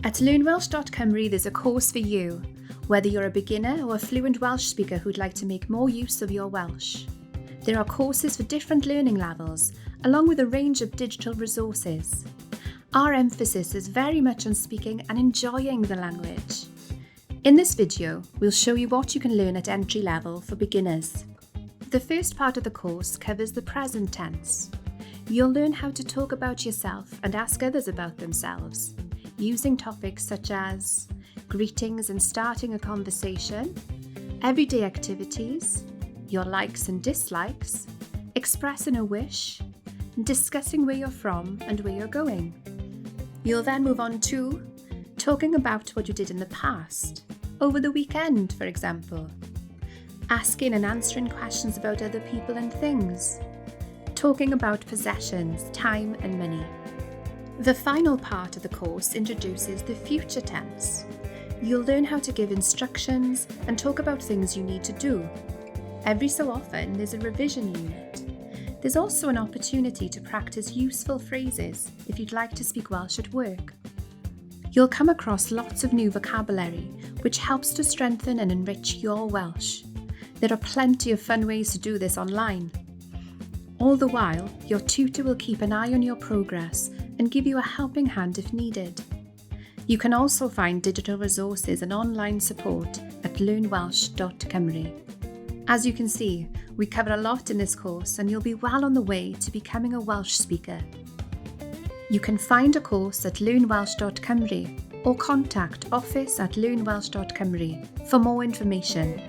At learnwelsh.cymru there's a course for you, whether you're a beginner or a fluent Welsh speaker who'd like to make more use of your Welsh. There are courses for different learning levels, along with a range of digital resources. Our emphasis is very much on speaking and enjoying the language. In this video, we'll show you what you can learn at entry level for beginners. The first part of the course covers the present tense. You'll learn how to talk about yourself and ask others about themselves, using topics such as greetings and starting a conversation, everyday activities, your likes and dislikes, expressing a wish, and discussing where you're from and where you're going. You'll then move on to talking about what you did in the past, over the weekend, for example, asking and answering questions about other people and things, talking about possessions, time and money. The final part of the course introduces the future tense. You'll learn how to give instructions and talk about things you need to do. Every so often, there's a revision unit. There's also an opportunity to practice useful phrases if you'd like to speak Welsh at work. You'll come across lots of new vocabulary, which helps to strengthen and enrich your Welsh. There are plenty of fun ways to do this online. All the while, your tutor will keep an eye on your progress and give you a helping hand if needed. You can also find digital resources and online support at learnwelsh.cymru. As you can see, we cover a lot in this course and you'll be well on the way to becoming a Welsh speaker. You can find a course at learnwelsh.cymru or contact office@learnwelsh.cymru for more information.